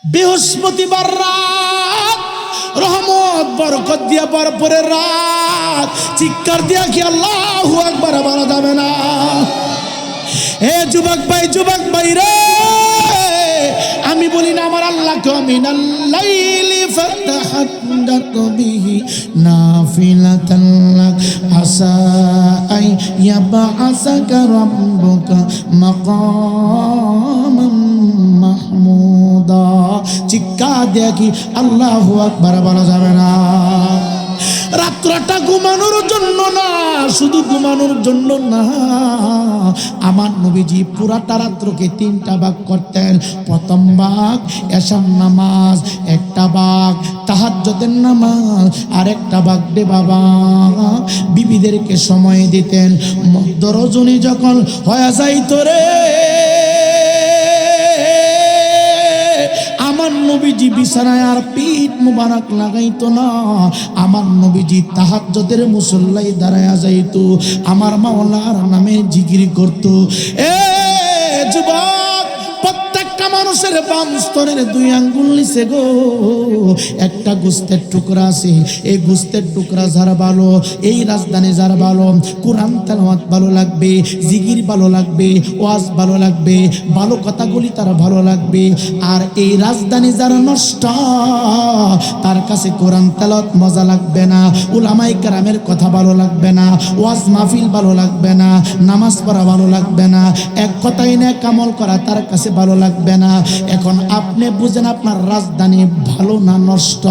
বৃহস্পতিবার রাত রহমত বরকত দিয়া ভরপুরের রাত, চিৎকার দিয়া কি আল্লাহু আকবার বলা যাবে না? হে যুবক ভাই রে, আমি বলি না আমার আল্লাহকে মিনাল লাইলি ফাতাহাদ্দাত বিহি নাফিলাতান লাক আসা আই ইয়াবআসাকা রাব্বুকা মাকামান মাহমুদা। চিৎকার দিয়া কি আল্লাহু আকবার বলা যাবে না? রাত্রটা ঘুমানোর জন্য না, শুধু ঘুমানোর জন্য না, আমার নবীজি পুরাটা রাত্রকে তিনটা ভাগ করতেন। প্রথম ভাগ এশার নামাজ, একটা ভাগ তাহাজ্জুদের নামাজ, আর একটা ভাগ দে বাবা বিবিদেরকে সময় দিতেন। মধ্য রজনী যখন হয়ে যাইত রে, আমার নবীজি বিছানায় আর পিঠ মুবারক লাগাইতো না, আমার নবীজি তাহাজ্জুদের মুসল্লায় দাঁড়ায়া যাইতো, আমার মাওলার নামে জিকির করতো। এ যুবক, প্রত্যেকটা মানুষের বাম স্তরের দুই আঙ্গুল নিচে গো একটা গোস্তের টুকরা আছে। এই গোস্তের টুকরা যার ভালো, এই রাজধানী যার ভালো, কোরআন তেলাওয়াত ভালো লাগবে, জিকির ভালো লাগবে, ওয়াজ ভালো লাগবে, ভালো কথাগুলি তার ভালো লাগবে। আর এই রাজধানী যার নষ্ট, তার কাছে কোরআন তেলাওয়াত মজা লাগবে না, উলামায়ে কেরামের কথা ভালো লাগবে না, ওয়াজ মাহফিল ভালো লাগবে না, নামাজ পড়া ভালো লাগবে না, এক কথাই নেক আমল করা তার কাছে ভালো লাগবে না। এখন আপনি বুঝেন আপনার রাজধানী ভালো না নষ্ট?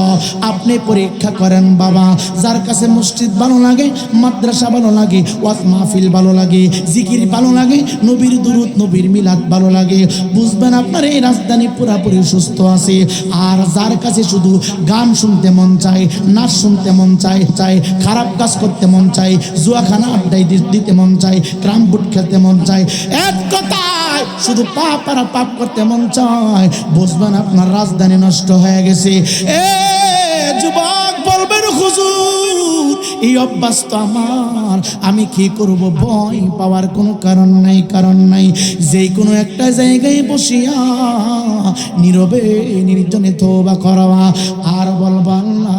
আপনি পরীক্ষা করেন বাবা। যার কাছে মসজিদ ভালো লাগে, মাদ্রাসা ভালো লাগে, ওয়াজ মাহফিল ভালো লাগে, জিকির ভালো লাগে, নবীর দুরূদ নবীর মিলাদ ভালো লাগে, বুঝবেন আপনার এই রাজধানী পুরাপুরি সুস্থ আছে। আর যার কাছে শুধু গান শুনতে মন চায়, নাচ শুনতে মন চায়, খারাপ কাজ করতে মন চায়, জুয়াখানা আড্ডায় দিতে মন চায়, ক্রাম বুট খেলতে মন চায়, এক কথায় শুধু পাপ আর পাপ করতে মন চায়, বুঝবেন আপনার রাজধানী নষ্ট হয়ে গেছে। এ যুবক বলবেন হুজুর এই অভ্যাস তো আমার, আমি কি করব? ভয় পাওয়ার কোনো কারণ নাই। যে কোনো একটা জায়গায় বসিয়া নীরবে নির্জনে তওবা করবা আর বলবা না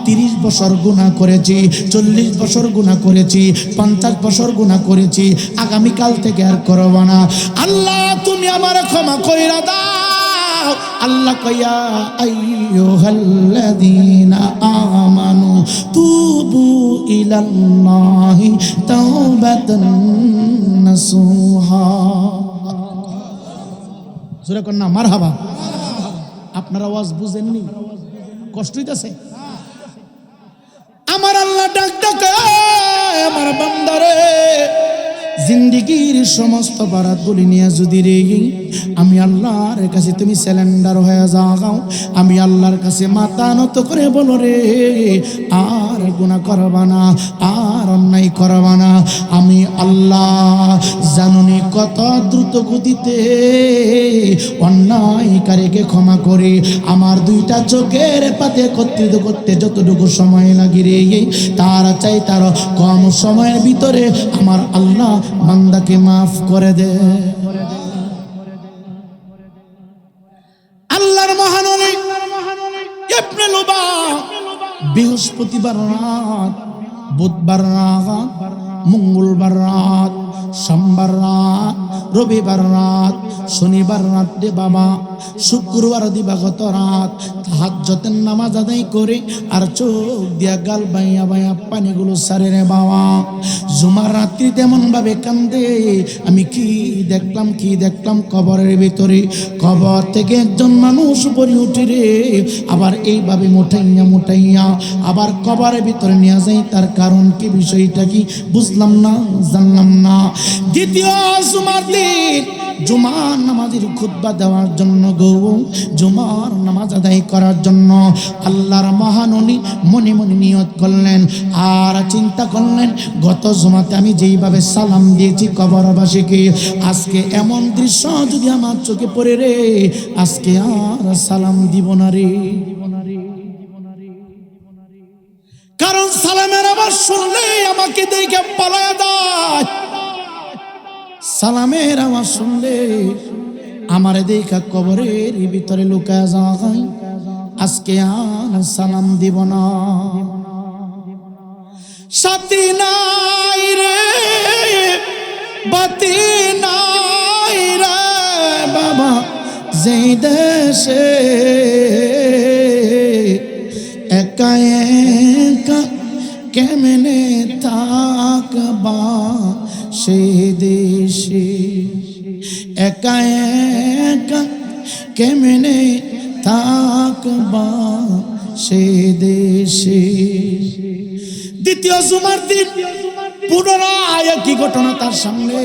30 বছর গুনাহ করেছি, 40 বছর গুনাহ করেছি, 50 বছর গুনাহ করেছি, আগামীকাল থেকে আর করব না। আল্লাহ তুমি আমার ক্ষমা কইরা দাও। আল্লাহ কয়া আইয়ুহাল্লাযীনা আমানু তুবু ইলাল্লাহি তাওবাতান নাসুহা। সূরা কন্যা মারহাবা। আপনারা আওয়াজ বুঝেননি? কষ্ট হইতাছে? আমার আল্লাহ ডাক ডাকে আমার বান্দারে, জিন্দেগির সমস্ত বারাতগুলি নিয়ে যদি রে আমি আল্লাহর কাছে তুমি সিলিন্ডার হয়ে যাও, আমি আল্লাহর কাছে মাথা নত করে বলো রে আর গুনাহ করবা না, আর অন্যায় করবা না। আমি আল্লাহ জানুনি কত দ্রুত গতিতে অন্যায়কারীকে ক্ষমা করে আমার দুইটা চোখের পাতে একত্রিত করতে যতটুকু সময় লাগে রে, তার চাই তার কম সময়ের ভিতরে আমার আল্লাহ বান্দাকে মাফ করে দে। আল্লাহর মহানবী ইবনে লুবা বৃহস্পতিবার রাত, বুধবার রাত, মঙ্গলবার রাত, সোমবার রাত, রবিবার রাত, শনিবার রাত রে বাবা, শুক্রবার দিবাগত রাত তাহাজ্জুদের নামাজ আদায় করে আর চোখ দিয়া গাল বাইয়া পানিগুলো সারে রে বাবা। জুমার রাত্রি তেমন ভাবে কান্দে, আমি কি দেখলাম কবরের ভিতরে। কবর থেকে একজন মানুষ উপরে উঠে রে, আবার এইভাবে মুঠাইয়া আবার কবরের ভিতরে নিয়ে যায়। তার কারণ কি, বিষয়টা কি বুঝলাম না, জানলাম না। দ্বিতীয় জুমার দিন জুমার নামাজের খুতবা দেওয়ার জন্য গো, জুমার নামাজ আদায় করার জন্য আল্লাহর মহানবী মনে মনে নিয়ত করলেন আর চিন্তা করলেন, গত জুমাতে আমি যেইভাবে সালাম দিয়েছি কবরবাসীকে, আজকে এমন দৃশ্য যদি আমার চোখে পড়ে রে, আজকে আর সালাম দিব না রে। কারণ সালামের আওয়াজ শুনলে আমাকে দেখে পালায়া যায়, সালামের আওয়াজ শুনলে আমারে দেখা কবরের ভিতরে লুকায় যায়, আজকে আর সালাম দিব না। সাথী নাই রে বাতি নাই রে বাবা, যে দেশে একা একা কেমনে থাকবা, সেই দেশে একা একা কেমনে থাকবা, সেই দেশে। দ্বিতীয় জুমার দিন পুনরায় একই ঘটনা তার সামনে।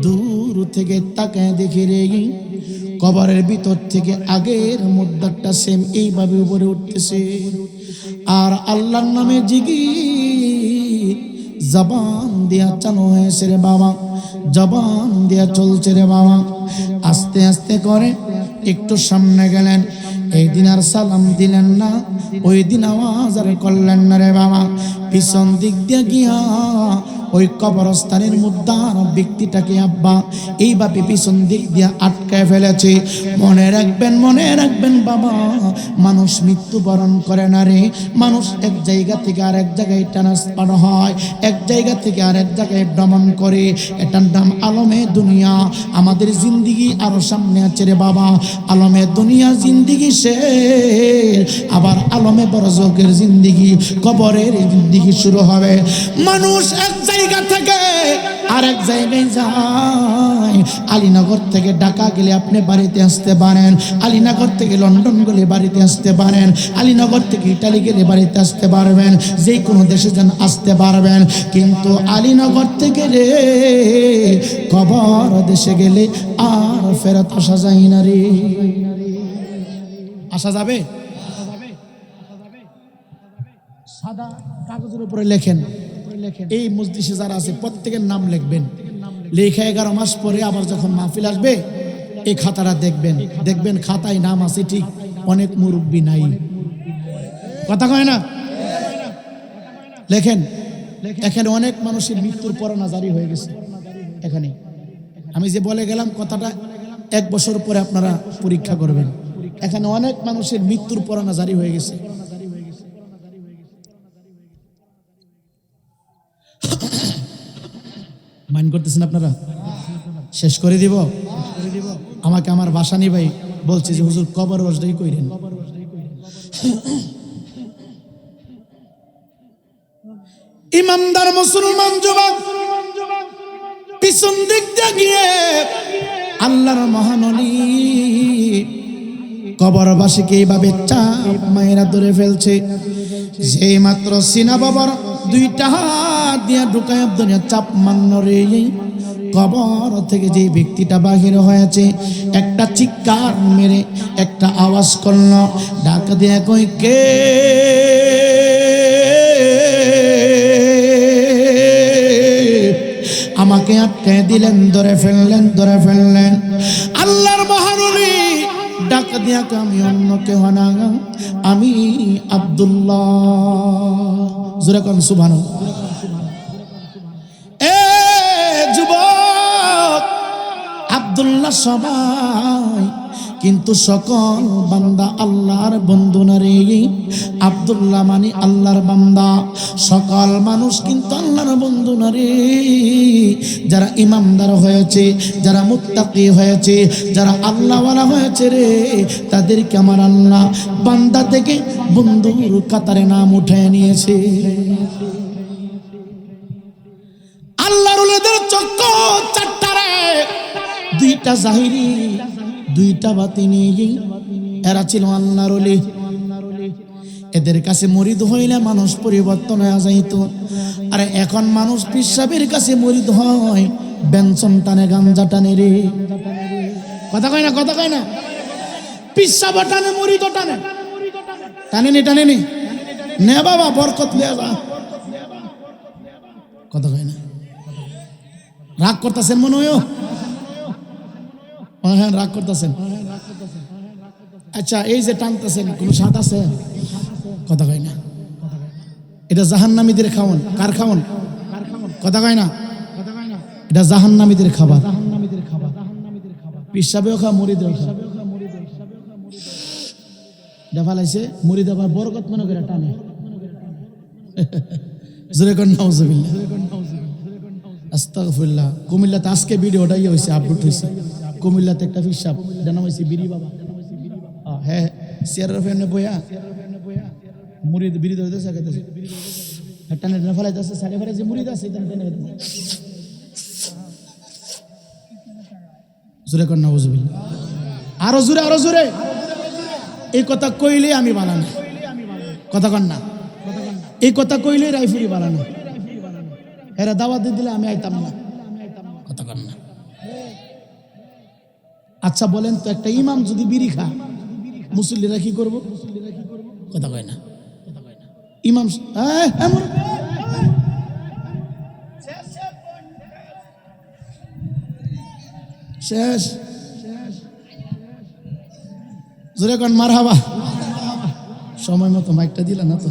দূর থেকে তাকায় দেখে রে কবরের ভিতর থেকে আগের মুদ্রাটা সেম এইভাবে উপরে উঠতেছে, আর আল্লাহর নামে জিকির জবান দিয়া চালু হয়েছে রে বাবা, জবান দিয়া চলছে রে বাবা। আস্তে আস্তে করে একটু সামনে গেলেন, এই দিন আর সালাম দিলেন না, ওই দিন আওয়াজ আর করলেন না রে বাবা। পিছন দিক দিয়ে গিয়া ওই কবরস্থানের মুদ্রার ব্যক্তিটাকে আব্বা এইভাবে পিছন দিক দিয়ে আটকায় ফেলেছে। মনে রাখবেন বাবা, মানুষ মৃত্যুবরণ করে না রে, মানুষ এক জায়গা থেকে আরেক জায়গায় ট্রান্সফার হয়, এক জায়গা থেকে আরেক জায়গায় ভ্রমণ করে। এটার নাম আলমে দুনিয়া। আমাদের জিন্দিগি আরো সামনে আছে রে বাবা, আলমে দুনিয়া জিন্দিগি শেষ, আবার আলমে বরজকের জিন্দিগি, কবরের জিন্দিগি শুরু হবে। মানুষ এক জায়গা থেকে আরেক জায়গায় যায়। আলীনগর থেকে ঢাকা গেলে আপনি বাড়িতে আসতে পারেন, আলীনগর থেকে লন্ডন গেলে বাড়িতে আসতে পারেন, আলীনগর থেকে ইটালি গেলে বাড়িতে আসতে পারবেন, যে কোনো দেশে যেন আসতে পারবেন। কিন্তু আলীনগর থেকে রে কবর দেশে গেলে আর ফেরত আসা যায় না রে। আসা যাবে? সাদা কাগজের উপরে লেখেন, এই মজলিসে যারা আছে প্রত্যেকের নাম লিখবেন। লেখা 11 মাস পরে আবার যখন মাহফিল আসবে এই খাতাটা দেখবেন খাতায় নাম আছে ঠিক, অনেক মুরব্বি নাই। কথা কয় না? লেখেন। এখানে অনেক মানুষের মৃত্যুর পরোয়ানা জারি হয়ে গেছে। এখানে আমি যে বলে গেলাম কথাটা 1 বছর পরে আপনারা পরীক্ষা করবেন। এখানে অনেক মানুষের মৃত্যুর পরোয়ানা জারি হয়ে গেছে। মাইন্ড করতেছেন আপনারা? শেষ করে দিব? আমাকে আমার বাসানি ভাই বলছে যে হুজুর কবর ওয়াজটাই কইরেন। ইমানদার মুসলমান যুবক পিছন দিক দিয়ে গিয়ে আল্লাহর মহাননী কবরবাসীকে এইভাবে চাপ মায়েরা ধরে ফেলছে। যেই মাত্র সিনা বাবার 2টা হাত দিয়ে ঢুকায় দুনিয়া চাপ মান্ন রে, কবর থেকে যে ব্যক্তিটা বাহির হয়েছে একটা চিৎকার মেরে একটা আওয়াজ করল, ডাক দিয়ে কই কে? আমাকে আটকে দিলেন, ধরে ফেললেন। আল্লাহর মহাননী ডাক দিয়া আমি অন্য কেউ না, আমি আব্দুল্লাহ। জোরে কোন সুবহানাল্লাহ। এ যুবক, আব্দুল্লাহ সবাই কিন্তু সকল বান্দা আল্লাহর বন্ধু না রে। আব্দুল্লাহ মানে আল্লাহর বান্দা, সকল মানুষ কিন্তু আল্লাহর বন্ধু না রে। যারা ইমানদার হয়েছে, যারা মুত্তাকি হয়েছে, যারা আল্লাহওয়ালা হয়েছে রে, তাদেরকে আমার আল্লাহ বান্দা থেকে বন্ধুর কাতারে নাম উঠায় নিয়েছে। আল্লাহর ওলিদের চক্ষু 4টা রে, 2টা জাহিরি 2টা বাতিনি। এরা ছিল আল্লাহর ওলি। এদের কাছে মুরিদ হইলে মানুষ পরিবর্তন হয়ে যাইত। আরে এখন মানুষ পিসাবের কাছে মুরিদ হয়, বেনসন টানে, গাঞ্জা টানে রে। কথা কয় না? পিসাব টানে, মুরিদ টানেনি নে বাবা, বরকত লিয়া যা। কথা কয় না? রাগ করতেছেন মনে হয়? হ্যাঁ, রাগ করতেছেন। আচ্ছা, এই যে টানতেছেন কোনো স্বাদ আছে? কথা কয় না? এটা জাহান্নামীদের খাওয়ান। কার খাওয়ান? কথা কয় না? এটা জাহান্নামীদের খাবার। পিসাবেও খা মুড়িদেও খা দেখা লাইছে মুড়ি দেবার বরকত মনে করে টানে জোরে কোন নাউজুবিল্লাহ আস্তাগফিরুল্লাহ। কুমিল্লাতে আজকে ভিডিওটাই হয়েছে, আপলোড হয়েছে। কুমিল্লাতে একটা পিসাব নাম হয়েছে বিড়ি বাবা। হ্যাঁ চেয়ারের ফেনে বইয়া মুড়ি বিড়ি ধরতেছে টানে টানে ফেলাইতেছে, সাড়ে ফেলে যে মুড়ি আছে জোরে কোন নাউজুবিল্লাহ। আরো জোরে আরো জোরে। এই কথা কইলে আমি বানানো কথা কন না, এই কথা কইলে রাইফুরি বানানো, এরা দাওয়াত দিলে আমি আইতাম না কথা কন না। আচ্ছা বলেন তো, একটা ইমাম যদি বিড়ি খা মুসল্লিরা কি করবো? কথা কয় না। ইমাম শেষ জোরে কোন মারহাবা। সময় মতো মাইকটা দিলা না তো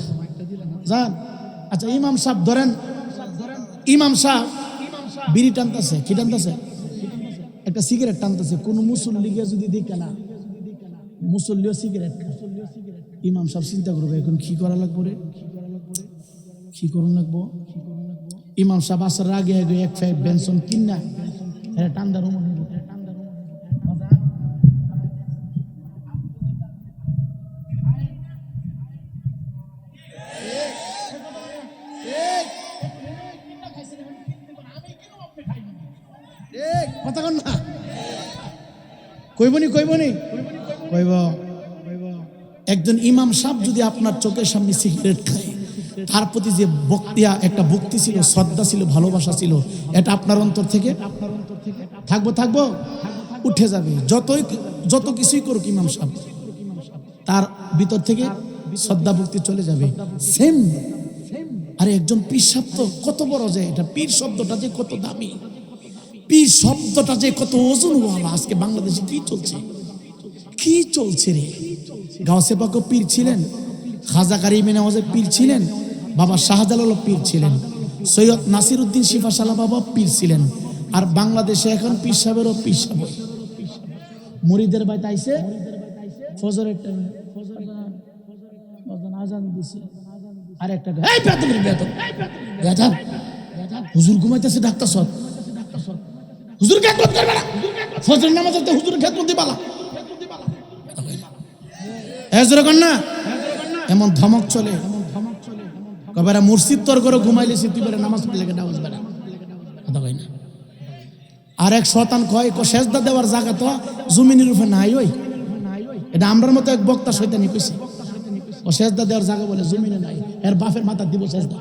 যান। আচ্ছা ইমাম সাহেব ধরেন, ইমাম সাহেব বিড়ি টানতেছে, কি টানতেছে? একটা সিগারেট টানতেছে। কোন মুসল্লিকে যদি দেখে না, মুসল্লিও সিগারেট খায়, ইমাম সাহেব চিন্তা করবে এখন কি করা লাগবে রে, কি করুন লাগবো। ইমাম সাহেব আসার আগে আগে এক ফাইভ বেনসন কিনা টান্দার কথা কন না, কইবনি কইবনি কইব। একজন ইমাম সাহেব যদি আপনার চোখের সামনে সিগারেট খায়, তার প্রতি যে বক্তিয়া একটা ভক্তি ছিল, শ্রদ্ধা ছিল, ভালোবাসা ছিল, এটা আপনার অন্তর থেকে থাকবো থাকবো উঠে যাবে। যত কিছুই করুক ইমাম সাহেব, তার ভিতর থেকে শ্রদ্ধা ভক্তি চলে যাবে। সেম আরে একজন পীর সাহেব তো কত বড়, যে এটা পীর শব্দটা যে কত দামি, পীর শব্দটা যে কত ওজনওয়ালা। আজকে বাংলাদেশে কি চলছে, কি চলছে রে? গাউসে পাক পীর ছিলেন, খাজা কারিমে নওয়াজের পীর ছিলেন, বাবা শাহজালাল পীর ছিলেন, সৈয়দ নাসিরউদ্দিন শিফা শালা বাবা পীর ছিলেন। আর বাংলাদেশে এখন পীর সাহেবেরও পীর সাহেব। মুরিদের বাইতে আইছে ফজরের টাইমে, আজান দিছে, আর একটা এই বেতন বেতন বেতন হুজুর ঘুমাইতেছে, ডাক্তার সব হুজুর খেদমত করবে না, ফজরের নামাজ পড়তে হুজুর খেদমত দিবালা এজরে কর না। এমন ধমক চলে, কবে মুর্শিদ তোর করে ঘুমাইলেছি, তুই বেরে নামাজ পড়লে নামাজ বেড়া কথা কয় না। আর এক শয়তান কয় সেজদা দেওয়ার জায়গা তো জমিনের উপরে নাই, ওই এটা আমরার মতো এক বক্তা শয়তানি কইছে, ও সেজদা দেওয়ার জায়গা বলে জমিনে নাই, এর বাপের মাথা দিব সেজদা।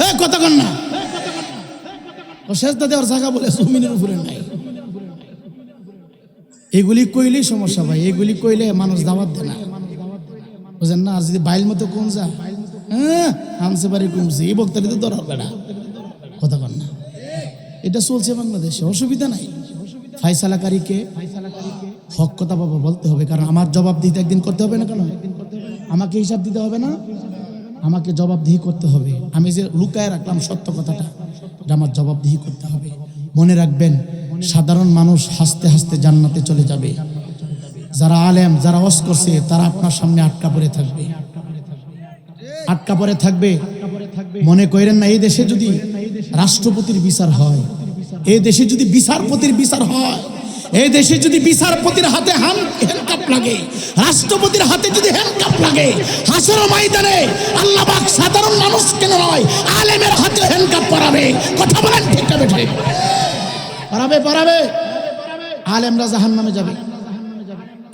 এই কথা কন না, ও সেজদা দেওয়ার জায়গা বলে জমিনের উপরে নাই। এগুলি কইলেই সমস্যা ভাই, এগুলি কইলে মানুষ দাওয়াত দেয় না, বুঝেন না। আর যদি বাইল মতো কোন যা হামসে বাড়ি কমছে, এই বক্তারি তো দরকার বেড়া কথা কন না। এটা চলছে বাংলাদেশে, অসুবিধা নাই। ফাইসালাকারীকে হক কথা বাবা বলতে হবে, কারণ আমার জবাবদিহি একদিন করতে হবে না। কেন আমাকে হিসাব দিতে হবে না? আমাকে জবাবদিহি করতে হবে। আমি যে লুকায় রাখলাম সত্য কথাটা, এটা আমার জবাবদিহি করতে হবে। মনে রাখবেন, সাধারণ মানুষ হাসতে হাসতে জান্নাতে চলে যাবে। যারা আলেম, যারা ওয়াজ করছে, তারা আপনার সামনে আটকা পড়ে থাকবে, আটকা পড়ে থাকবে। মনে করেন না এই দেশে যদি রাষ্ট্রপতির বিচার হয়, এই দেশে যদি বিচারপতির বিচার হয়, এই দেশে যদি বিচারপতির হাতে হ্যান্ডকাপ লাগে, রাষ্ট্রপতির হাতে যদি হ্যান্ডকাপ লাগে, হাসর ময়দানে আল্লাহ পাক সাধারণ মানুষ কেন নয়, আলেমের হাতে হ্যান্ডকাপ পরাবে। কথা বলেন ঠিক না বেঠিক? পরাবে পরাবে। আলেমরা জাহান্নামে যাবে,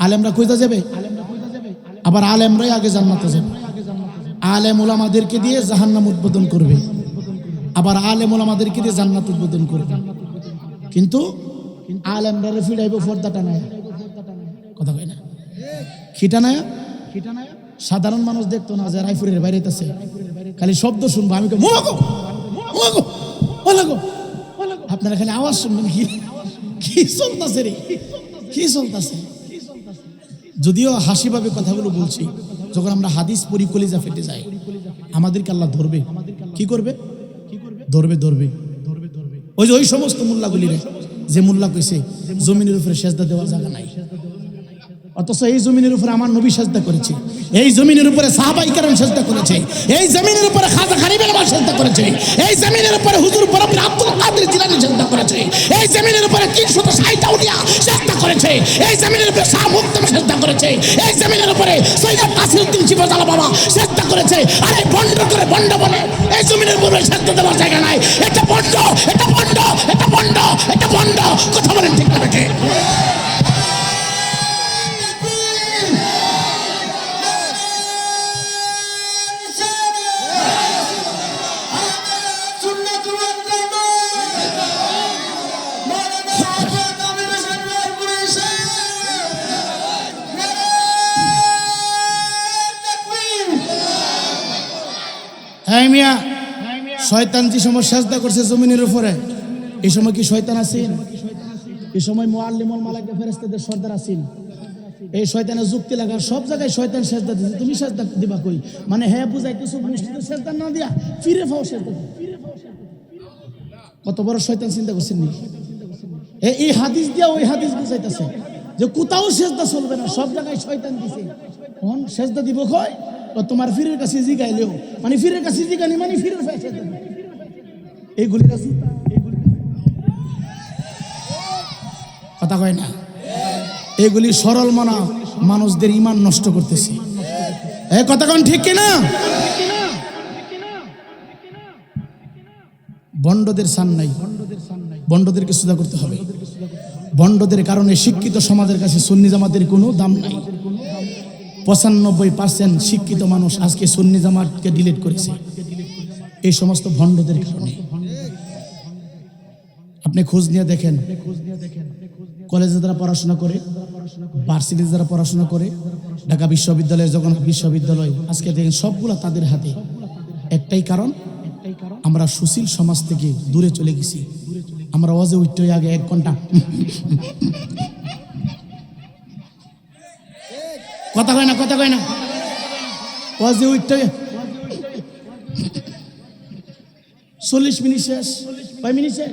আলেমরা কইতে যাবে, আবার আলেমরাই আগে জান্নাতে যাবে। আলেম ওলামাদেরকে দিয়ে জাহান্নাম উদ্বোধন করবে, আবার আলেম ওলামাদেরকে দিয়ে জান্নাত উদ্বোধন করবে। কিন্তু আলেমরা ফিরাইব পর্দাটা নাই, কথা কয় না, খিটা নাই। সাধারণ মানুষ দেখতো না যে রায়পুরের বাইরে আছে, খালি শব্দ শুনবো, আমি আপনারা খালি আওয়াজ শুনবেন, কি চলতেছে রে, কি চলতেছে। যদিও হাসিভাবে কথাগুলো বলছি, যখন আমরা হাদিস পড়ি কলিজা ফেটে যায়। আমাদেরকে আল্লাহ ধরবে, কি করবে? ধরবে ধরবে। ওই যে ওই সমস্ত মোল্লাগুলি রে যে মোল্লা কইছে জমিনের উপরে সেজদা দেওয়ার জায়গা নাই, অথচ এই জমিনের উপরে আমার নবী সেজদা করেছে, এই জমিনের উপরে সাহাবায়ে কেরাম সেজদা করেছে, এই জমিনের উপরে খাজা গরিবের মা সেজদা করেছে, এই জমিনের উপরে হুজুর বরফির আব্দুল কাদের জিলানী সেজদা করেছে, এই জমিনের উপরে 360 আউলিয়া সেজদা করেছে, এই জমিনের উপরে শাহ মুক্তাম সেজদা করেছে, এই জমিনের উপরে সৈয়দ কাসিরউদ্দিন শিবজালা বাবা সেজদা করেছে। আর এই বন্ড করে বন্ড বলে এই জমিনের উপরে সেজদা দেওয়ার জায়গা নাই। এটা বন্ড, এটা বন্ড, এটা বন্ড, এটা বন্ড। কথা বলেন ঠিক না বেঠে? হ্যাঁ মিয়া, শয়তান যে সময় সেজদা করছে জমিনের উপরে, এই সময় কি শয়তান আছেন? এই সময় মুআল্লিমুল মালায়েকা ফেরেশতাদের সর্দার আছেন। এই শয়তানের যুক্তি লাগার সব জায়গায় শয়তান সেজদা দিছে, তুমি সেজদা দিবা কই? মানে হ্যাঁ বুঝাইতেছো মসজিদে সেজদা না দিয়া ফিরে ফাও সেজদা। কত বড় শয়তান চিন্তা করছেন নি? এই হাদিস দিয়া ওই হাদিস বুঝাইতেছে যে কোথাও সেজদা চলবে না, সব জায়গায় শয়তান দিছে। কোন সেজদা দিব কয়? তোমার ফিরের কাছে জিগাইলেও, মানে ফিরের কাছে জিগানি মানে ফিরের ফাঁসে এইগুলি কথা কয় না, এগুলি সরল মনা মানুষদের ইমান নষ্ট করতেছে। এই কথা কোন ঠিক কিনা? বন্ডদের সান নাই, বন্ডদেরকে সুদা করতে হবে। বন্ডদের কারণে শিক্ষিত সমাজের কাছে সুন্নি জামাতের কোনো দাম নাই। 95% শিক্ষিত মানুষ আজকে সুন্নি জামাতকে ডিলিট করেছে এই সমস্ত ভণ্ডদের কারণে। আপনি খোঁজ নিয়ে দেখেন, কলেজে যারা পড়াশোনা করে, ভার্সিটিতে যারা পড়াশোনা করে, ঢাকা বিশ্ববিদ্যালয়, জগন্নাথ বিশ্ববিদ্যালয়, আজকে দেখেন সবগুলা তাদের হাতে। একটাই কারণ, আমরা সুশীল সমাজ থেকে দূরে চলে গেছি। আমরা ওয়াজে উঠতে আগে 1 ঘন্টা কথা কয় না, কথা কয় না, ওয়াজে উঠতে 40 মিনিট শেষ, 5 মিনিট শেষ,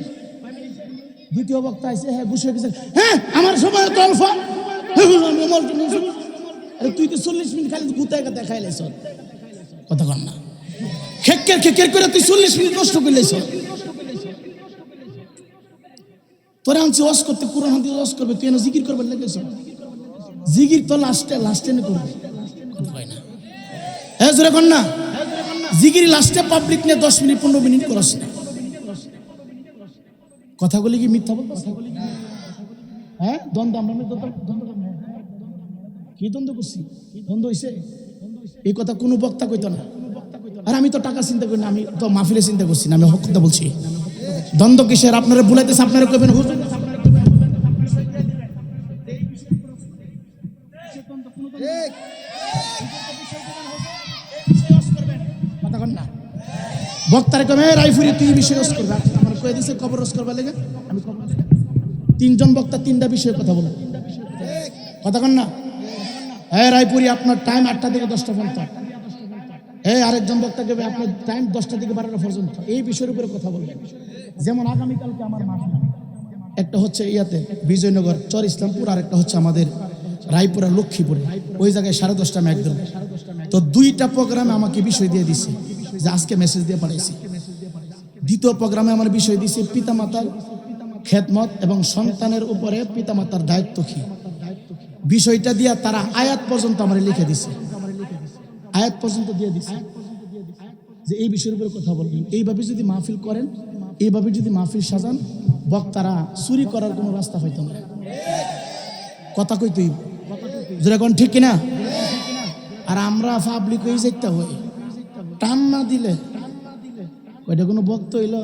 দ্বিতীয় বক্তা আছে, হ্যাঁ বসে গেছে, হ্যাঁ আমার সময় তো অল্প, আরে তুই তো 40 মিনিট খালি গুতায় কথা খাইলেছ। কথা কন না, খেকের খেকের করে তুই 40 মিনিট নষ্ট করলেছ। তোরা আনছি ওয়াজ করতে, কোরআন হাদিস ওয়াজ করবে, তুই এনে জিকির করবার লেগেছ। জিকির তো লাস্টে না করবে, কথা কয় না, হ্যাঁ জোরে কন না। জিকির লাস্টে পাবলিক নিয়ে 10 মিনিট 15 মিনিট করস না। কথাগুলি কি মিথ্যা বলতেছ? হ্যাঁ দ্বন্দ্ব, আমরা কি দ্বন্দ্ব করছি? দ্বন্দ্ব হইছে? এই কথা কোনো বক্তা কইতো না। আর আমি তো টাকা চিন্তা করি না, আমি তো মাহফিলে চিন্তা করছি না, আমি হক কথা বলছি। দ্বন্দ্ব কিসের? আপনারা বুলাইতেছে, আপনারা কইবেন হুজুর কথা কন না। বক্তারে কমে রাইফুরি তুই বিষয় রস করবে, আমার কয়ে দিছে কবর রস করবার লেগে। আমি 3জন বক্তা 3টা বিষয়ে কথা বলবো, কথা কন না। হ্যাঁ রায়পুরি আপনার টাইম 8টা থেকে 10টা পর্যন্ত। হ্যাঁ আরেকজন বক্তাকে আপনার টাইম 10টা থেকে 12টা পর্যন্ত এই বিষয়ের উপরে কথা বলবেন। যেমন আগামীকালকে আমার মাহফিল, একটা হচ্ছে ইয়াতে বিজয়নগর চর ইসলামপুর, আর একটা হচ্ছে আমাদের রায়পুরা লক্ষ্মীপুরে, ওই জায়গায় 10:30 মেঘ ধরবে। তো 2টা প্রোগ্রামে আমাকে বিষয় দিয়ে দিছে, যে আজকে মেসেজ দিয়ে পাঠাইছি। দ্বিতীয় প্রোগ্রামে আমার বিষয় দিছে পিতামাতার খেদমত এবং সন্তানের উপরে পিতামাতার দায়িত্ব কি। বিষয়টা দিয়া তারা আয়াত পর্যন্ত আমার লিখে দিছে, আয়াত পর্যন্ত দিয়ে দিছে যে এই বিষয়ের উপরে কথা বলবেন। এইভাবে যদি মাহফিল করেন, এইভাবে যদি মাহফিল সাজান, বক্তারা চুরি করার কোনো রাস্তা হইতো না। কথা কই তুই যেরকম ঠিক কিনা? আর আমরা পাবলিক হয়ে যেতে হয়, টান না দিলে ওইটা কোনো বক্তা হইল,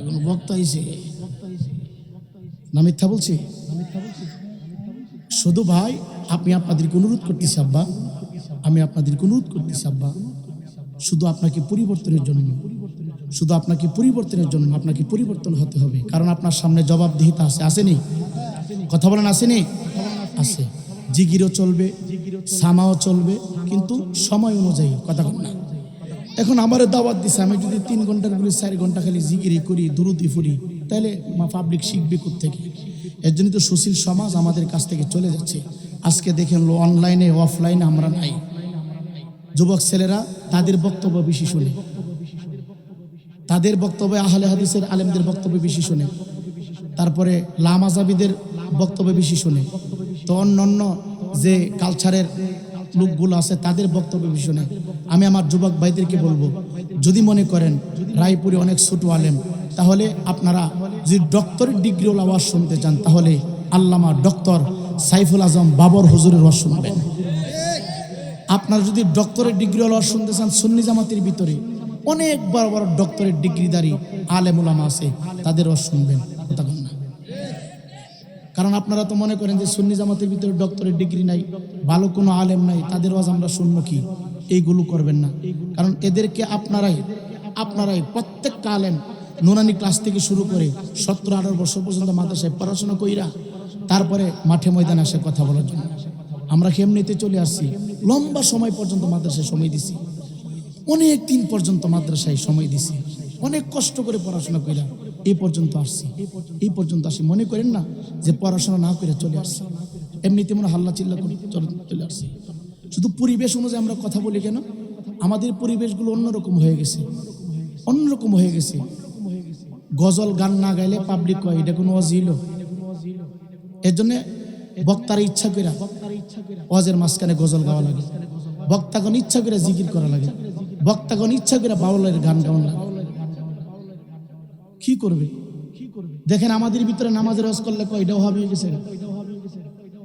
কোনো বক্তা হয়েছে না? মিথ্যা বলছি? শুধু ভাই আমি আপনাদেরকে অনুরোধ করতেছি আব্বা, আমি আপনাদেরকে অনুরোধ করতেছি আব্বা, শুধু আপনাকে পরিবর্তনের জন্য, শুধু আপনাকে পরিবর্তনের জন্য আপনাকে পরিবর্তন হতে হবে। কারণ আপনার সামনে জবাবদিহিতা আছে, আসেনি? কথা বলেন আসেনি? আছে। জিগিরও চলবে, সামাও চলবে, কিন্তু সময় অনুযায়ী। কথা বলেন না। এখন আমারে দাওয়াত দিছে, আমি যদি 3 ঘন্টার গুলি 4 ঘন্টা খালি জিগিরি করি, দুরুদি ফুরি, তাহলে পাবলিক শিখবে কোত্থেকে? এর জন্য তো সুশীল সমাজ আমাদের কাছ থেকে চলে যাচ্ছে। আজকে দেখেন অনলাইনে অফলাইনে আমরা নাই। যুবক ছেলেরা তাদের বক্তব্য বেশি শুনে, তাদের বক্তব্যে আহলে হাদিসের আলেমদের বক্তব্য বেশি শুনে, তারপরে লামাজাবিদের বক্তব্য বেশি শুনে, তো অন্য যে কালচারের লোকগুলো আছে তাদের বক্তব্য বেশি শুনে। আমি আমার যুবক ভাইদেরকে বলবো, যদি মনে করেন রায়পুরে অনেক ছোট আলেম, তাহলে আপনারা যদি ডক্টরের ডিগ্রিওয়াল আওয়াজ শুনতে চান, তাহলে আল্লামা ডক্টর সাইফুল আজম বাবর হুজুরের ওয়াজ শুনবেন। আপনারা যদি ডক্টরের ডিগ্রিওয়াল আওয়াজ শুনতে চান, সুন্নি জামাতের ভিতরে অনেক বড় বড় ডক্টরের ডিগ্রিধারী আলেম উলামা আছে, তাদের ওয়াজ শুনবেন। কথা বল না, কারণ আপনারা তো মনে করেন যে সুন্নি জামাতের ভিতরে ডক্টরের ডিগ্রি নাই, ভালো কোনো আলেম নাই, তাদের ওয়াজ আমরা শুনবো কি? এইগুলো করবেন না। কারণ এদেরকে আপনারাই প্রত্যেকটা আলেম নুরানি ক্লাস থেকে শুরু করে 17-18 বছর পর্যন্ত মাদ্রাসায় পড়াশোনা কইরা তারপরে মাঠে ময়দানে আসে কথা বলার জন্য। আমরা কেমনিতে চলে আসছি, লম্বা সময় পর্যন্ত মাদ্রাসায় সময় দিছি, অনেক দিন পর্যন্ত মাদ্রাসায় সময় দিছি, অনেক কষ্ট করে পড়াশোনা কইরা এই পর্যন্ত আসি। মনে করেন না যে পড়াশোনা না করে চলে আসছি, এমনিতে মনে হাল্লা চিল্লা করে চলে আসছি। শুধু পরিবেশ অনুযায়ী আমরা কথা বলি কেন? আমাদের পরিবেশগুলো অন্যরকম হয়ে গেছে। গজল গান না গাইলে পাবলিক কয় এটা কোনো ওয়াজ হইল? এর জন্য বক্তার ইচ্ছা করে ওয়াজের মাঝখানে গজল গাওয়া লাগে, বক্তাগণ ইচ্ছা করে জিকির করা লাগে, বক্তাগণ ইচ্ছা করে বাউলের গান গাওয়া লাগে। কি করবে? দেখেন আমাদের ভিতরে নামাজের রস করলে কয় এটাও হবে গেছে,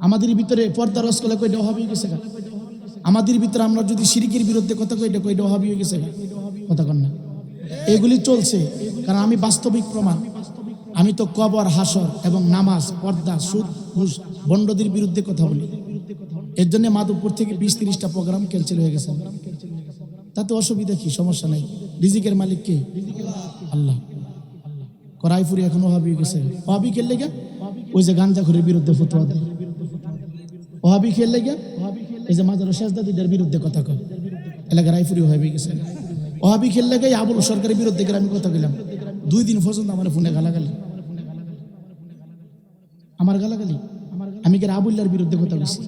আমাদের ভিতরে পর্দা রস করলে কয় এটাও হবে গেছে, আমাদের ভিতরে আমরা যদি শিরকের বিরুদ্ধে কথা কই এটা কয়টাও হবে গেছে, কথা কন না। এগুলি চলছে, কারণ আমি বাস্তবিক প্রমাণ। আমি তো কবর, হাসর এবং নামাজ, পর্দা, সুদ, ঘুষ, বন্ডদের বিরুদ্ধে কথা বলি। এর জন্য মাধবপুর থেকে 20-30টা প্রোগ্রাম ক্যান্সেল হয়ে গেছে। তাতে অসুবিধা কি? সমস্যা নাই। রিজিকের মালিক কে? আল্লাহ। করাইপুরি এখনো ওহাবি গেছে। ওহাবি খেললে গে ওই যে গাঞ্জাখুরের বিরুদ্ধে ফতোয়া দেয়। ওহাবি খেললে গে এই যে মাজার শেষদাদিদের বিরুদ্ধে কথা কয়, এলাকা রাইপুরি ওহাবি গেছে। ওহাবি খেললে গে আবুল সরকারের বিরুদ্ধে আমি কথা বললাম, 2 দিন পর্যন্ত আমার ফোনে গালাগালি, আমি কে আবুল্লার বিরুদ্ধে কথা বলছি।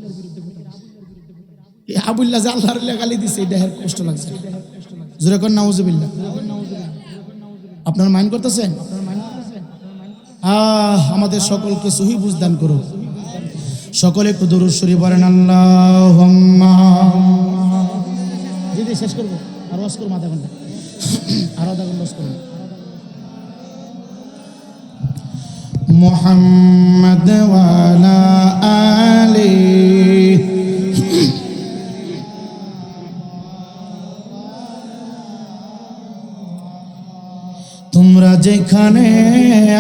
আবুল্লাহ যে আল্লাহর গালি দিছে, এটা কষ্ট লাগছে। জোরে কর নাউজুবিল্লাহ। আপনারা মাইন্ড করতেছেন? আমাদের সকলকে সহি বুঝদান করো। সকলে একটু দরুদ শরীফ পড়েন আল্লাহুম্মা। যদি শেষ করবো আর ওয়াজ করবো আধা ঘন্টা, ওয়াজ করবো। মুহাম্মদ ওয়া আলা আলিহি। তোমরা যেখানে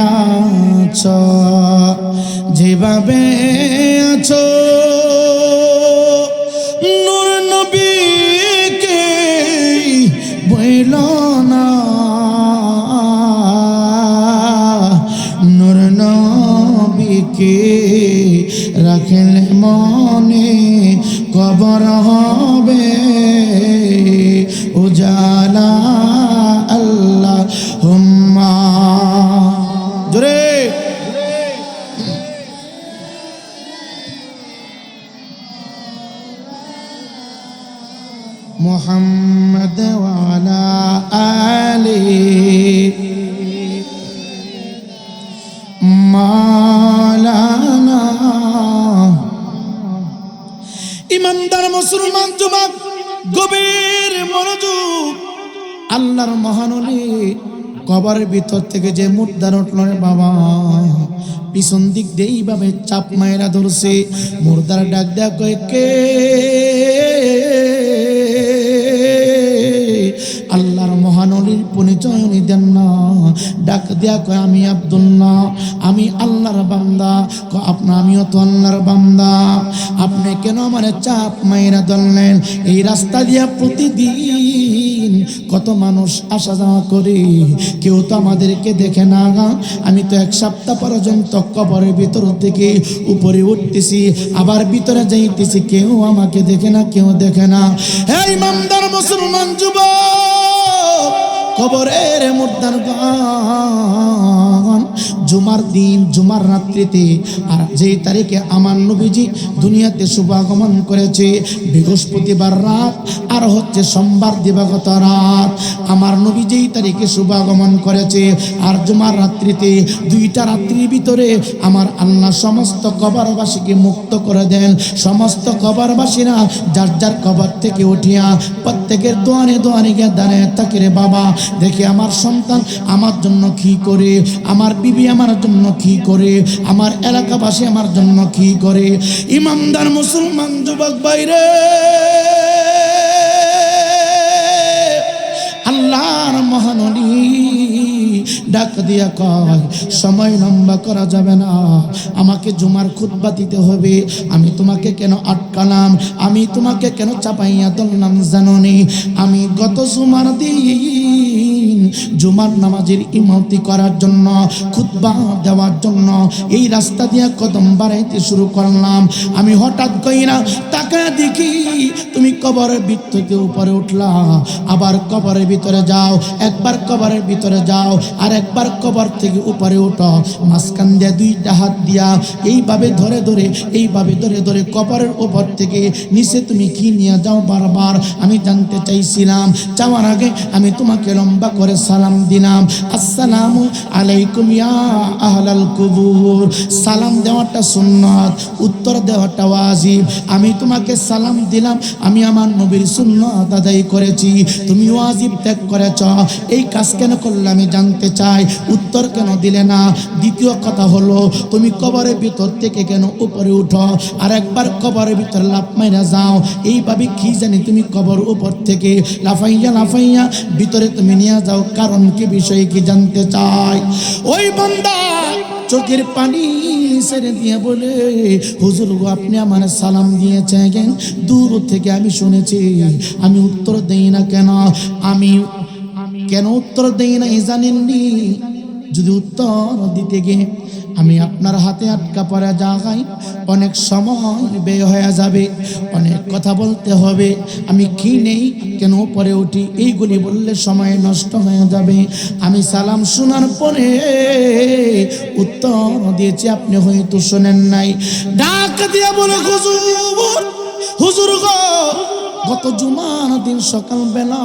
আছো, যেভাবে আছো, নূর নবীকে বইল না, নূর নবীকে রাখলে মনে, কবর হবে উজালা। আল্লাহুম্মা। জোরে মুহাম্মদ ওয়া আলা আলিহি মাওলানা। ইমানদার মুসলমান যুবক, গভীর মনোযোগ। আল্লাহর মহানলী কবরের ভিতর থেকে যে মুর্দার উঠল রে বাবা, পিছন দিক দিয়ে এইভাবে চাপ মায়েরা ধরছে। মুর্দার ডাক দেয়া কয়, কে? আল্লাহর মহানলীর পরিচয় দেন না। ডাক দেয়া কয়, আমি আব্দুল্লাহ, আমি আল্লাহর বান্দা। আমিও তো আল্লাহর বান্দা। আপনি কেন আমার চাপ মায়েরা ধরলেন? এই রাস্তা দিয়া প্রতিদিন কত মানুষ আসা যাওয়া করে, কেউ তো আমাদেরকে দেখে না। আমি তো 1 সপ্তাহ পর্যন্ত কবরের ভিতর থেকে উপরে উঠতেছি, আবার ভিতরে যাইতেছি, কেউ আমাকে দেখে না, কেউ দেখে না। হে ইমানদার মুসলমান যুবক, কবরের মুর্দারগণ জুমার দিন জুমার রাত্রিতে আর যেই তারিখে আমার নবীজি দুনিয়াতে শুভাগমন করেছে বৃহস্পতিবার রাত আর হচ্ছে সোমবার দিবাগত রাত আমার নবী যেই তারিখে শুভাগমন করেছে আর জুমার রাত্রিতে দুইটা রাত্রির ভিতরে আমার আল্লাহ সমস্ত কবরবাসীকে মুক্ত করে দেন সমস্ত কবরবাসীরা যার যার কবর থেকে উঠিয়া প্রত্যেকের দোয়ারে দোয়ারে গিয়ে দাঁড়ায় থাকে রে বাবা দেখে আমার সন্তান আমার জন্য কি করে আমার বিবি আমার জন্য কি করে আমার এলাকাবাসী আমার জন্য কি করে ইমানদার মুসলমান যুবক বাইরে আল্লাহর মহাননী ডাক দিয়া কয় সময় লম্বা করা যাবে না আমাকে জুমার খুতবা দিতে হবে আমি তোমাকে কেন আটকালাম আমি তোমাকে কেন চাপাইয়া ধরলাম জানোনি আমি গত জুমার দিন জুমার নামাজের ইমামতি করার জন্য খুতবা দেওয়ার জন্য এই রাস্তা দিয়া কদম বাড়াইতে শুরু করলাম আমি হঠাৎ কইরা তাকায় দেখি তুমি কবরের ভিতর থেকে উপরে উঠলা আবার কবরের ভিতরে যাও একবার কবরের ভিতরে যাও আর একবার কবর থেকে উপরে উঠো মাঝখান দিয়ে দুইটা হাত দিয়া এইভাবে ধরে ধরে কবরের উপর থেকে নিচে তুমি কি নিয়ে যাও বারবার আমি জানতে চাইছিলাম যাওয়ার আগে আমি তোমাকে লম্বা করে সালাম দিলাম আসসালামু আলাইকুম ইয়া আহলাল কুবুর সালাম দেওয়াটা সুন্নাত উত্তর দেওয়াটা ওয়াজিব আমি তোমাকে সালাম দিলাম আমি আমার নবীর সুন্নাত আদায় করেছি তুমি ওয়াজিব ত্যাগ করেছ এই কাজ কেন করলে আমি জানতে চাই উত্তর কেন দিলে না দ্বিতীয় কথা হলো তুমি কবরের ভিতর থেকে কেন উপরে উঠো আর একবার কবরের ভিতর লাফ মাইরা যাও এইভাবে কি জানি তুমি কবর উপর থেকে লাফাইয়া ভিতরে তুমি নিয়ে যাও কারণ কি বিষয় কি জানতে চাই ওই বান্দা চোখের পানি ছেড়ে দিয়ে বলে হুজুর গো আপনি আমার সালাম দিয়েছেন দূর থেকে আমি শুনেছি আমি উত্তর দেই না কেন আমি কেন উত্তর দেই না জানেননি যদি উত্তর দিতে গিয়ে আমি আপনার হাতে আটকা পড়া জায়গায় অনেক সময় ব্যয় হয়ে যাবে অনেক কথা বলতে হবে আমি কি নেই কেন পরে উঠি এইগুলি বললে সময় নষ্ট হয়ে যাবে আমি সালাম শোনার পরে উত্তর দিয়েছি আপনি হয়তো শোনেন নাই ডাক দিয়ে বলে হুজুর গো গত জুমার দিন সকালবেলা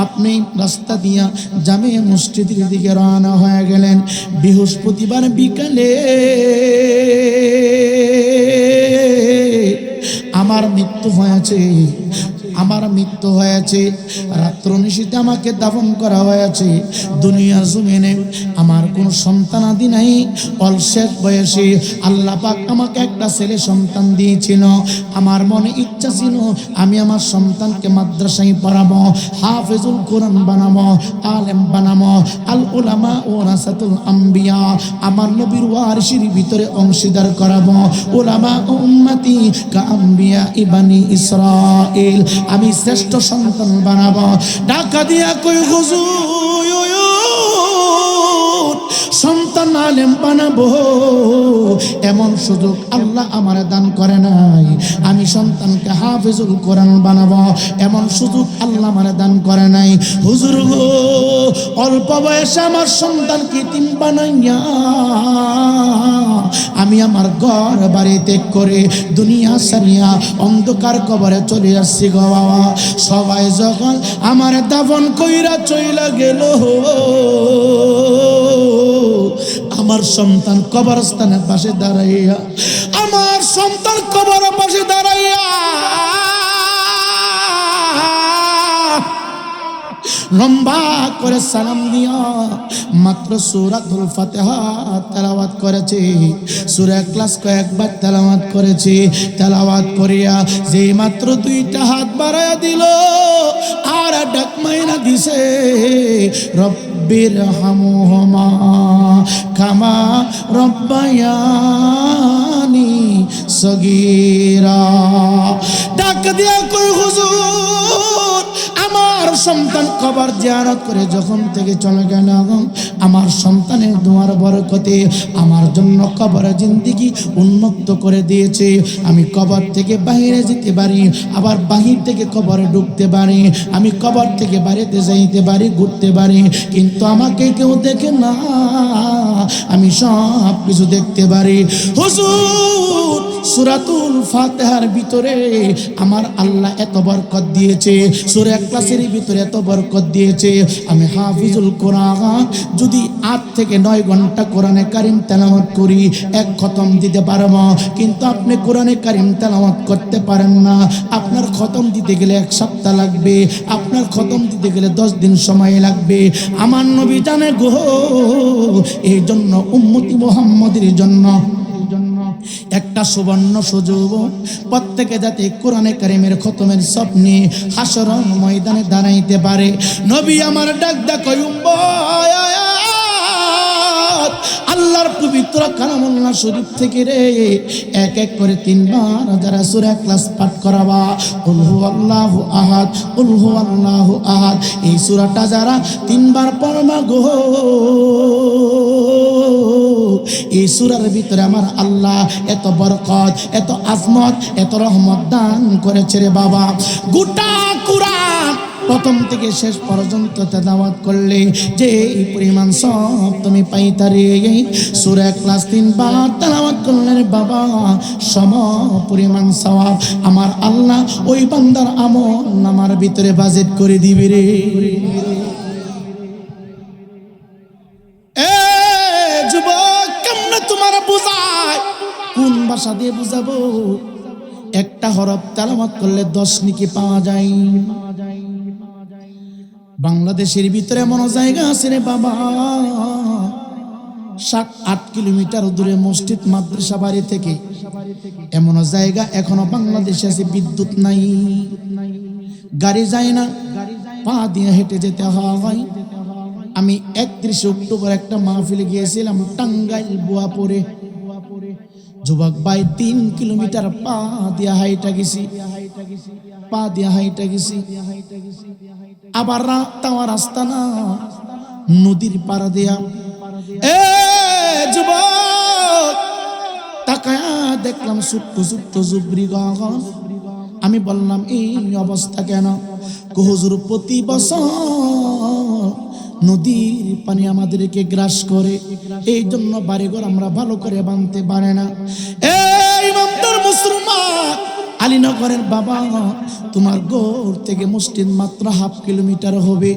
আপনি রাস্তা দিয়া জামে মসজিদের দিকে রওনা হয়ে গেলেন বৃহস্পতিবার বিকালে আমার মৃত্যু হয়েছে রাত্র নিশীতে আমাকে দাফন করা হয়েছে দুনিয়ার জমিনে আমার কোনো সন্তান আদি নাই অলশেষ বয়সে আল্লাহ পাক আমাকে একটা ছেলে সন্তান দিয়েছিল আমার মনে ইচ্ছা ছিল আমি আমার সন্তানকে মাদ্রাসায় পড়াবো হাফেজুল কোরআন বানাবো আলেম বানাবো আল উলামা ওয়ারাসাতুল আম্বিয়া আমার নবীর ওয়ারিসের ভিতরে অংশীদার করাবো উলামা উম্মতি কা আম্বিয়া ইবানি ইসরাইল আমি শ্রেষ্ঠ সন্তান বানাবো ডাকা দিয়া কই হুজুর সন্তান আলেম বানাবো এমন সুযোগ আল্লাহ আমার দান করে নাই আমি সন্তানকে হাফেজুল কোরআন বানাবো এমন সুযোগ আল্লাহ আমার দান করে নাই হুজুর গো অল্প বয়সে আমার সন্তানকে ইতিম বানাইয়া আমি আমার ঘর বাড়ি ত্যাগ করে দুনিয়া সারিয়া অন্ধকার কবরে চলে আসছি গো বাবা সবাই যখন আমার দাফন কইরা চইলা গেল আমার সন্তান কবরস্থানের পাশে দাঁড়াইয়া আমার সন্তান কবরের পাশে দাঁড়াইয়া লম্বা করে সালাম দিয়া মাত্র সূরাতুল ফাতিহা তেলাওয়াত করেছে সূরা ইখলাস কয়েকবার তেলাওয়াত করেছে তেলাওয়াত করিয়া যে মাত্র দুইটা হাত বাড়ায়া দিল আর ডাক মাইনা দিছে রব্বির হামহুমা কামা রব্বায়ানি সগীরা ডাক দিয়া কই হুজুর আমার সন্তান কবর জিয়ারত করে যখন থেকে চলে গেল, আমার সন্তানের দোয়ার বরকতে আমার জন্য কবরে জিন্দেগি উন্মুক্ত করে দিয়েছে। আমি কবর থেকে বাইরে যেতে পারি, আবার বাহির থেকে কবরে ঢুকতে পারি, আমি কবর থেকে বাড়িতে যাইতে পারি, ঘুরতে পারি, কিন্তু আমাকে কেউ দেখে না, আমি সব কিছু দেখতে পারি। হুজুর সূরাতুল ফাতিহার ভিতরে আমার আল্লাহ এত বরকত দিয়েছে, সূরা ইখলাসের ভিতরে এত বরকত দিয়েছে। আমি হাফিজুল কোরআন যদি 8 থেকে 9 ঘন্টা কোরআনে কারিম তেলাওয়াত করি, এক খতম দিতে পারবো, কিন্তু আপনি কোরআনে কারিম তেলাওয়াত করতে পারেন না। আপনার খতম দিতে গেলে 1 সপ্তাহ লাগবে, আপনার খতম দিতে গেলে 10 দিন সময় লাগবে। আমার নবী জানে গো, এই জন্য উম্মতি মুহাম্মদের জন্য একটা সুবর্ণ সুযোগ, প্রত্যেকে যাতে কোরআনে কারিমের খতমের স্বপ্নে হাসর ময়দানে দাঁড়াইতে পারে। নবী আমার ডাক কয় উম্মত, আল্লাহর পবিত্র কালামুল্লাহ শরীফ থেকে রে এক এক করে 3 বার যারা সূরা ইখলাস পাঠ করাবা, কুল হুয়াল্লাহু আহাদ, কুল হুয়াল্লাহু আহাদ, এই সূরাটা যারা 3 বার পড়বা গো, এই সূরার ভিতরে আমার আল্লাহ এত বরকত, এত আজমত, এত রহমত দান করেছে রে বাবা। গোটা কুরআন প্রথম থেকে শেষ পর্যন্ত তেলাওয়াত করলে যে এই পরিমাণ সব তুমি পাইতারে, সূরা ইখলাস 3 বার তেলাওয়াত করলে রে বাবা সম পরিমাণ সওয়াব আমার আল্লাহ ওই বান্দার আমল নামার ভিতরে বাজেট করে দিবে রে। কোন ভাষা দিয়ে বুঝাবো? একটা হরফ তেলাওয়াত করলে 10 নেকি পাওয়া যায়। বাংলাদেশের ভিতরে এমন জায়গা আছে রে বাবা, 7-8 কিলোমিটার দূরে মসজিদ মাদ্রাসা বাড়ি থেকে এমন জায়গা এখনো বাংলাদেশে আছে, বিদ্যুৎ নাই, গাড়ি যায় না, পা দিয়ে হেঁটে যেতে হয়। আমি 31 অক্টোবর একটা মাহফিলে গিয়েছিলাম টাঙ্গাইল বুয়াপুরে। যুবক ভাই 3 কিলোমিটার পা দিয়া হাইটা গেছি, পা দিয়া হাইটা গেছি। আবার তাওয়া রাস্তা না, নদীর পাড় দিয়া। এ যুবক তাকায়া দেখলাম ছোট্ট ছোট্ট জুবরি গাছ। আমি বললাম এই অবস্থা কেন? হুজুর প্রতি বছর নদীর পানি আমাদেরকে গ্রাস করে, এই জন্য বাড়িঘর আমরা ভালো করে বাঁধতে পারে না। এই ইমানদার মুসলমান, আলীনগরের বাবা, তোমার ঘর থেকে মসজিদ মাত্র 1/2 কিলোমিটার হবে,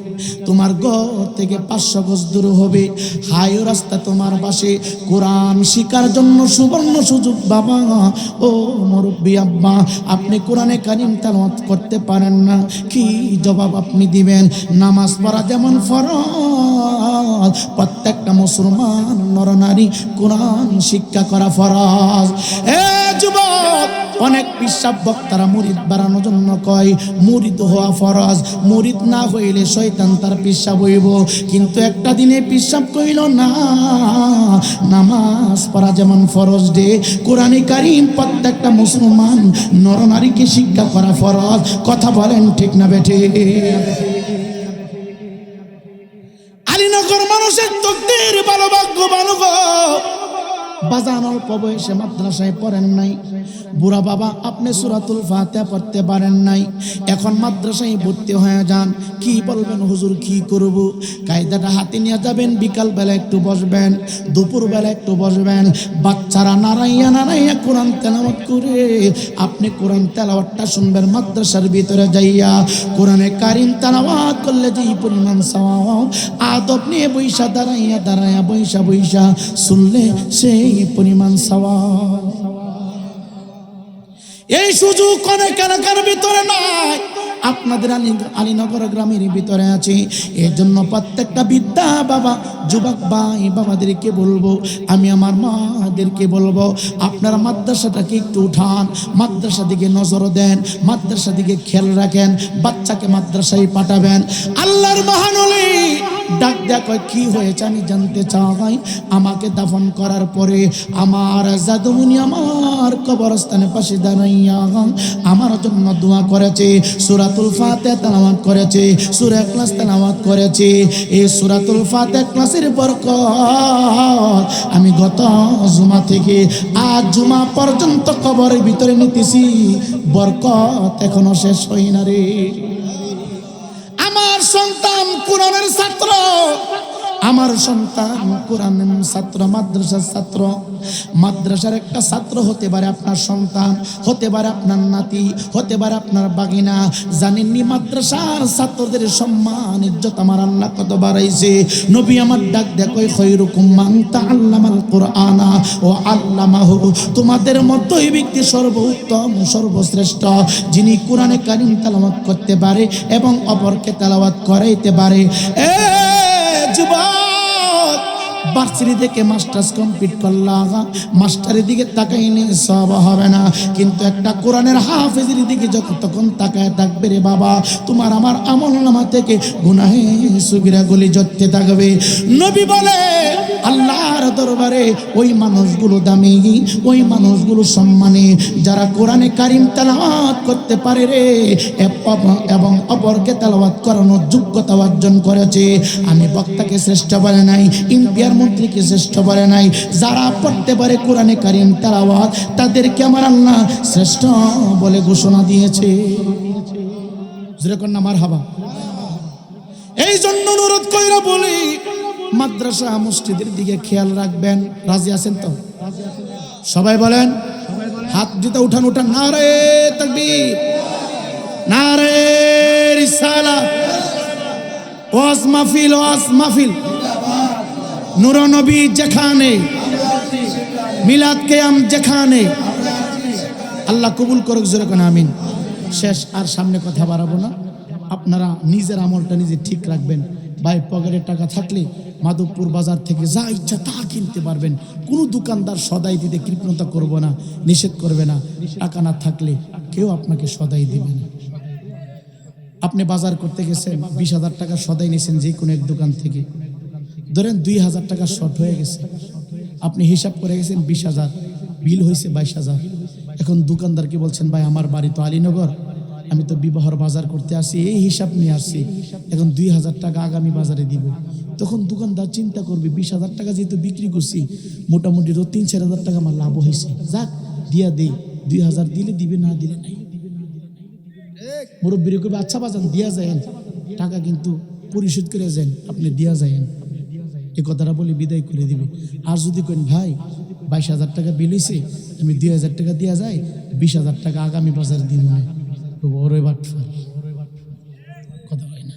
তোমার ঘর থেকে 500 গজ দূর হবে, হাইও রাস্তা তোমার পাশে, কোরআন শিকার জন্য সুবর্ণ সুযোগ বাবা। ও মুরব্বি আব্বা, আপনি কোরআনে কারিম তেলাওয়াত করতে পারেন না, কি জবাব আপনি দিবেন? নামাজ পড়া যেমন ফরজ, প্রত্যেকটা মুসলমান নরনারী কোরআন শিক্ষা করা ফরজ। এ যুবক, অনেক পিশাব বক্তারা মুরিদ বাড়ানোর জন্য কয় মুরিদ হওয়া ফরজ, মুরিদ না হইলে শয়তান তার পিশাব হইব, কিন্তু একটা দিনে পিশাব কইল না। নামাজ পড়া যেমন ফরজ রে, কোরআনে কারিম প্রত্যেকটা মুসলমান নরনারীকে শিক্ষা করা ফরজ। কথা বলেন ঠিক না বেঠে? আলীনগর মানুষের তকদীর ভালো, ভাগ্যবান গো। বাজান অল্প বয়সে মাদ্রাসায় পড়েন নাই, বুড়া বাবা আপনি সূরাতুল ফাতিহা পড়তে পারেন নাই, এখন মাদ্রাসায় ভর্তি হয়ে যান। কি বলবেন হুজুর, কি করব? কায়দাটা হাতে নিয়ে যাবেন, বিকাল বেলা একটু বসবেন, দুপুর বেলা একটু বসবেন, বাচ্চারা নারাইয়া নারাইয়া কোরআন তেলাওয়াত করে আপনি কোরআন তেলাওয়াতটা শুনবেন। মাদ্রাসার ভিতরে যাইয়া কোরআনে কারিম তেলাওয়াত করলে যে পরিমাণ সওয়াব, আদব নিয়ে বৈশা দাঁড়াইয়া দাঁড়াইয়া বৈশা বৈশা শুনলে সেই পরিমাণ সওয়াব। এই সুযোগ অনেক এলাকার ভিতরে নাই, আপনাদের আলীনগর গ্রামের ভিতরে আছে। এর জন্য প্রত্যেকটা বিদ্যা বাবা, যুবক ভাই বাবাদেরকে বলবো, আমি আমার মাদেরকে বলবো, আপনারা মাদ্রাসাটাকে একটু উঠান, মাদ্রাসা দিকে নজর দেন, মাদ্রাসা দিকে খেয়াল রাখেন, বাচ্চাকে মাদ্রাসায় পাঠাবেন। আল্লাহর মহান ওলি ডাক দেয়া কয় কি হয়েছে আমি জানতে চাই। আমাকে দাফন করার পরে আমার জাদুমুনি আমার কবরস্থানের পাশে দাঁড়াইয়া আমার জন্য দোয়া করেছে, সূরাতুল ফাতিহা তেলাওয়াত করেছে, সূরা ইখলাস তেলাওয়াত করেছে। এই সূরাতুল ফাতিহা ক্লাসের বরকত আমি গত জুমা থেকে আজ জুমা পর্যন্ত কবরের ভিতরে নিতেছি, বরকত এখনো শেষ হয় না রে। আমার সন্তান কোরআনের ছাত্র, আমার সন্তান কোরআনের ছাত্র, মাদ্রাসার ছাত্র। মাদ্রাসার একটা ছাত্র হতে পারে আপনার সন্তান, হতে পারে আপনার নাতি, হতে পারে আপনার বাগিনা। জানেননি মাদ্রাসার ছাত্রদের সম্মান ইজ্জত আমার আল্লাহ কত বাড়াইছে। নবী আমার ডাক দেখো খৈরুকুম মান তাআল্লামাল কুরআনা ও আল্লামাহু, তোমাদের মধ্যে ওই ব্যক্তি সর্বোত্তম সর্বশ্রেষ্ঠ যিনি কোরআনে কারীম তেলাওয়াত করতে পারে এবং অপরকে তেলাওয়াত করাইতে পারে। যুবক ভার্সিটি থেকে মাস্টার্স কমপ্লিট করলাম, মাস্টারের দিকে তাকাইলে সব হবে না, কিন্তু একটা কোরআনের হাফেজের দিকে যখন তখন তাকায় থাকবে রে বাবা, তোমার আমার আমলনামা থেকে গুনাহে সুগিরা গলি জড়তে থাকবে। নবী বলে আল্লাহর দরবারে ওই মানুষগুলো দামি, ওই মানুষগুলো সম্মানী যারা কোরআনে কারীম তেলাওয়াত করতে পারে রে এবং অপরকে তেলাওয়াত করানোর যোগ্যতা অর্জন করেছে। আমি বক্তাকে শ্রেষ্ঠ বলে নাই, ইন্ডিয়ার মন্ত্রীকে শ্রেষ্ঠ বলে নাই, যারা পড়তে পারে কোরআনে কারীম তেলাওয়াত তাদেরকে আমার আল্লাহ শ্রেষ্ঠ বলে ঘোষণা দিয়েছে। যেরকম না মারহাবা। এই জন্য অনুরোধ কইরা বলি মাদ্রাসা মসজিদের দিকে খেয়াল রাখবেন। রাজি আছেন তো? সবাই বলেন হাত দিতে উঠান উঠান। নারে তাকবীর, নারে রিসালাত, ওয়াজ মাহফিল, ওয়াজ মাহফিল, নূর নবী যেখানে, মিলাদ কিয়াম যেখানে, আল্লাহ কবুল করুক। জোরে কোন আমিন। শেষ, আর সামনে কথা বাড়াবো না। আপনারা নিজের আমলটা নিজে ঠিক রাখবেন। ভাই পকেটে টাকা থাকলে মাধবপুর বাজার থেকে যা ইচ্ছা তা কিনতে পারবেন। কোনো দোকানদার সদাই দিতে কৃপণতা করবো না, নিষেধ করবে না। টাকা না থাকলে কেউ আপনাকে সদাই দিবে না। আপনি বাজার করতে গেছেন, 20,000 টাকা সদাই নিয়েছেন যে কোনো এক দোকান থেকে, ধরেন 2,000 টাকা শর্ট হয়ে গেছে, আপনি হিসাব করে গেছেন 20,000, বিল হয়েছে 22,000। এখন দোকানদারকে বলছেন ভাই আমার বাড়ি তো আলীনগর, আমি তো বিবাহর বাজার করতে আসি, এই হিসাব নিয়ে আসছি, এখন 2,000 টাকা আগামী বাজারে দিব। তখন দোকানদার চিন্তা করবে 20,000 টাকা যেহেতু বিক্রি করছি, মোটামুটি 3-4 টাকা আমার লাভ হয়েছে, যাক দিয়া দেই। 2,000 দিলে দিবে, না দিলে নাই। মুরব্বীর করবে আচ্ছা বাজান দিয়া যায়েন, টাকা কিন্তু পরিশোধ করে যান, আপনি দিয়া যায়েন। এই কথাটা বলে বিদায় করে দিবে। আর যদি কেন ভাই 22,000 টাকা বিল হয়েছে, আমি 2,000 টাকা দিয়া যাই, 20,000 টাকা আগামী বাজারে দিন না, বড় বাটফার। কথা হয় না?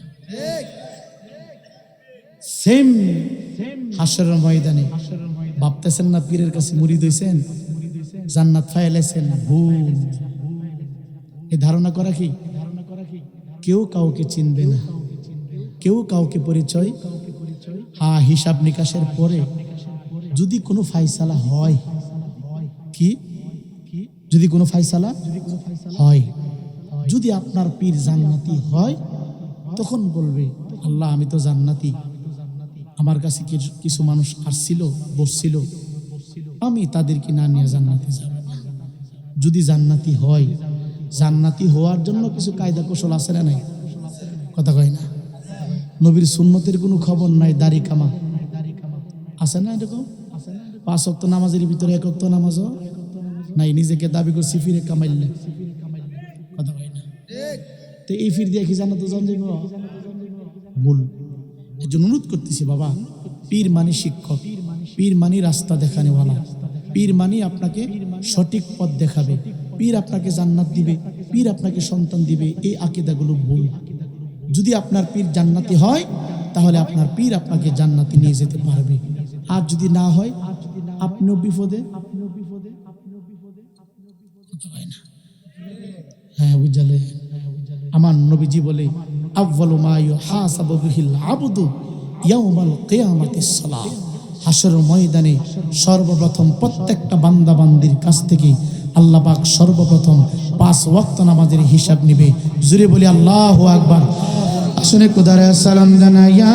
সেম হাসরের ময়দানে ভাবতেছেন না পীরের কাছে মুরিদ হইছেন, জান্নাত ফাইলাইছেন, ভুল। এই ধারণা করা কি কেউ কাউকে চিনবে না, কেউ কাউকে পরিচয়। হ্যাঁ, হিসাব নিকাশের পরে যদি কোনো ফাইসালা হয়, কি যদি কোনো ফাইসালা হয়, যদি আপনার পীর জান্নাতি হয়, তখন বলবে আল্লাহ আমি তো জান্নাতি, আমার কাছে কিছু মানুষ আসছিল বসছিল, আমি তাদেরকে না নিয়ে জান্নাতে যাব না। যদি জান্নাতি হয়, জান্নাতি হওয়ার জন্য কিছু কায়দা কৌশল আছে না নাই? কথা কয় না? নবীর সুন্নতের কোনো খবর নাই, দাড়ি কামা আছে না? এরকম 5 ওয়াক্ত নামাজের ভিতরে 1 ওয়াক্ত নামাজও নাই, নিজেকে দাবি করছি ফিরে কামাইলে। কথা কয় না? তো এই ফির দিয়ে কি জান্নাতে যান যাইব? ভুল। এই জন্য অনুরোধ করতেছি বাবা, পীর মানি শিক্ষক, পীর মানি রাস্তা দেখানেওয়ালা, পীর মানি আপনাকে সঠিক পথ দেখাবে, পীর আপনাকে জান্নাত দিবে, পীর আপনাকে সন্তান দিবে। এই আকীদাগুলো ভুল। যদি আপনার পীর জান্নাতি হয়, তাহলে আপনার পীর আপনাকে জান্নাতে নিয়ে যেতে পারবে। আর যদি না হয়, আপনিও বিপদে। হ্যাঁ বুঝলে, আমার নবীজি বলে আউয়ালু মা ইউহাসাবু বিহিল আবদু ইয়াউমাল কিয়ামাতিস সালাহ। হাসরের ময়দানে সর্বপ্রথম প্রত্যেকটা বান্দা বান্দির কাছ থেকে আল্লাহ পাক সর্বপ্রথম 5 ওয়াক্ত নামাজের হিসাব নেবে। জোরে বলি আল্লাহু আকবার। আসুন একটু দাঁড়ায় সালাম জানাই ইয়া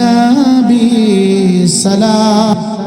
নবী সালাম।